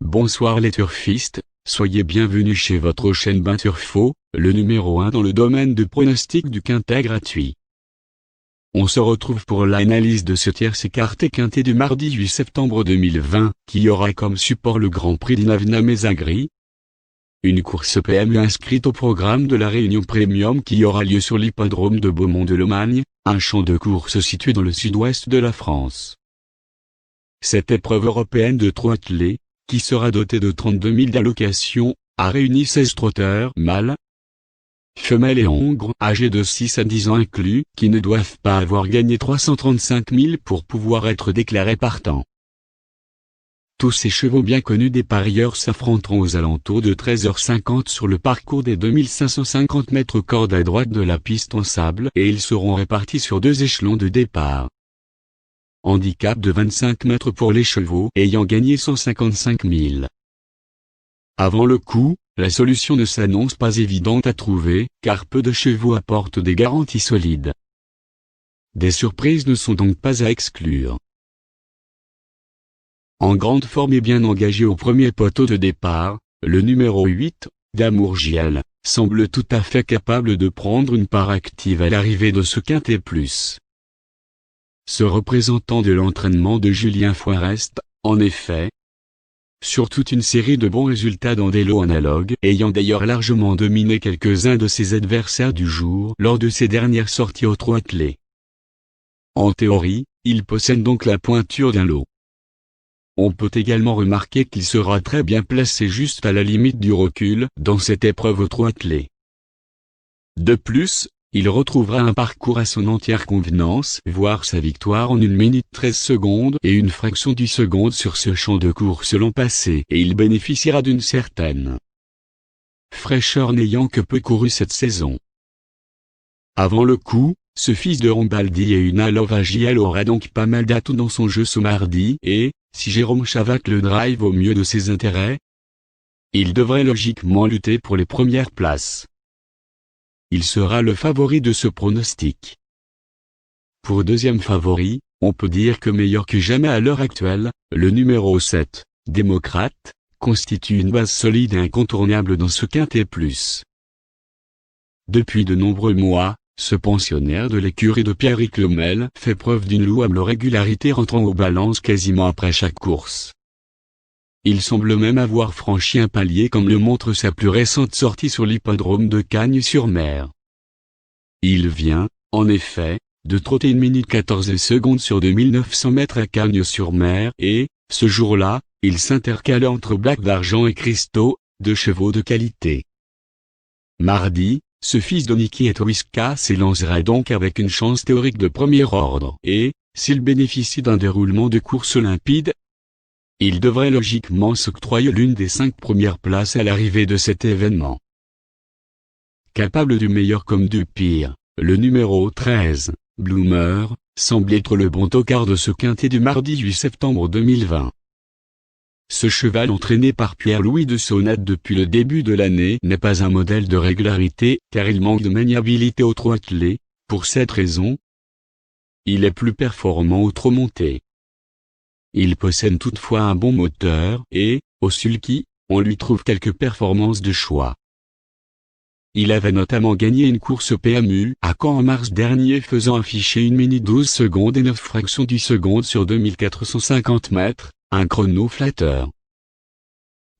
Bonsoir les turfistes, soyez bienvenus chez votre chaîne Ben Turfo, le numéro 1 dans le domaine de pronostic du quintet gratuit. On se retrouve pour l'analyse de ce tierce écarté quintet du mardi 8 septembre 2020, qui aura comme support le Grand Prix d'Inavna Mezagri. Une course PMU inscrite au programme de la Réunion Premium qui aura lieu sur l'hippodrome de Beaumont-de-Lomagne, un champ de course situé dans le sud-ouest de la France. Cette épreuve européenne de trot attelé, qui sera dotée de 32 000 d'allocations, a réuni 16 trotteurs mâles, femelles et hongres âgés de 6 à 10 ans inclus, qui ne doivent pas avoir gagné 335 000 pour pouvoir être déclarés partants. Tous ces chevaux bien connus des parieurs s'affronteront aux alentours de 13h50 sur le parcours des 2550 mètres corde à droite de la piste en sable et ils seront répartis sur 2 échelons de départ. Handicap de 25 mètres pour les chevaux ayant gagné 155 000. Avant le coup, la solution ne s'annonce pas évidente à trouver, car peu de chevaux apportent des garanties solides. Des surprises ne sont donc pas à exclure. En grande forme et bien engagé au premier poteau de départ, le numéro 8, d'Amour Giel, semble tout à fait capable de prendre une part active à l'arrivée de ce quintet plus. Ce représentant de l'entraînement de Julien Foirest, en effet, sur toute une série de bons résultats dans des lots analogues, ayant d'ailleurs largement dominé quelques-uns de ses adversaires du jour lors de ses dernières sorties au trot attelé. En théorie, il possède donc la pointure d'un lot. On peut également remarquer qu'il sera très bien placé juste à la limite du recul dans cette épreuve au trot attelé. De plus, il retrouvera un parcours à son entière convenance, voire sa victoire en 1 minute 13 secondes et une fraction du seconde sur ce champ de course l'an passé, et il bénéficiera d'une certaine fraîcheur n'ayant que peu couru cette saison. Avant le coup, ce fils de Rombaldi et une Alova JL aura donc pas mal d'atouts dans son jeu ce mardi et, si Jérôme Chavac le drive au mieux de ses intérêts, il devrait logiquement lutter pour les premières places. Il sera le favori de ce pronostic. Pour deuxième favori, on peut dire que meilleur que jamais à l'heure actuelle, le numéro 7, Démocrate, constitue une base solide et incontournable dans ce quintet plus. Depuis de nombreux mois, ce pensionnaire de l'écurie de Pierrick Lemel fait preuve d'une louable régularité rentrant aux balances quasiment après chaque course. Il semble même avoir franchi un palier comme le montre sa plus récente sortie sur l'hippodrome de Cagnes-sur-Mer. Il vient, en effet, de trotter 1 minute 14 secondes sur 2900 mètres à Cagnes-sur-Mer et, ce jour-là, il s'intercale entre Black d'Argent et Christo, 2 chevaux de qualité. Mardi, ce fils de Niki et Twiska s'élancera donc avec une chance théorique de premier ordre et, s'il bénéficie d'un déroulement de course limpide, il devrait logiquement s'octroyer l'une des 5 premières places à l'arrivée de cet événement. Capable du meilleur comme du pire, le numéro 13, Bloomer, semble être le bon tocard de ce quintet du mardi 8 septembre 2020. Ce cheval entraîné par Pierre-Louis de Sonat depuis le début de l'année n'est pas un modèle de régularité car il manque de maniabilité au trot attelé. Pour cette raison, il est plus performant au trot monté. Il possède toutefois un bon moteur et, au sulky, on lui trouve quelques performances de choix. Il avait notamment gagné une course PMU à Caen en mars dernier faisant afficher 1 minute 12 secondes et 9 fractions du seconde sur 2450 mètres, un chrono flatteur.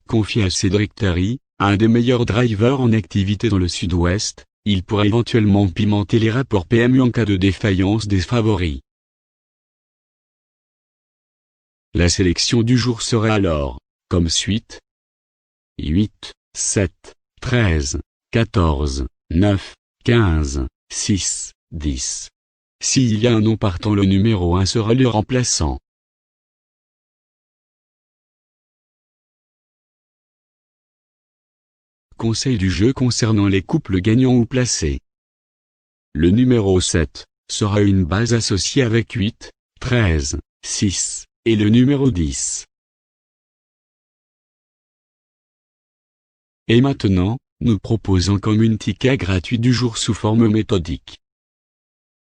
Confié à Cédric Tary, un des meilleurs drivers en activité dans le sud-ouest, il pourrait éventuellement pimenter les rapports PMU en cas de défaillance des favoris. La sélection du jour serait alors, comme suite: 8, 7, 13, 14, 9, 15, 6, 10. S'il y a un nom partant, le numéro 1 sera le remplaçant. Conseil du jeu concernant les couples gagnants ou placés. Le numéro 7 sera une base associée avec 8, 13, 6. Et le numéro 10. Et maintenant, nous proposons comme une ticket gratuit du jour sous forme méthodique.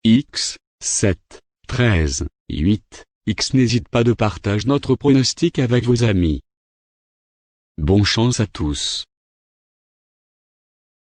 X, 7, 13, 8, X. N'hésite pas de partager notre pronostic avec vos amis. Bonne chance à tous.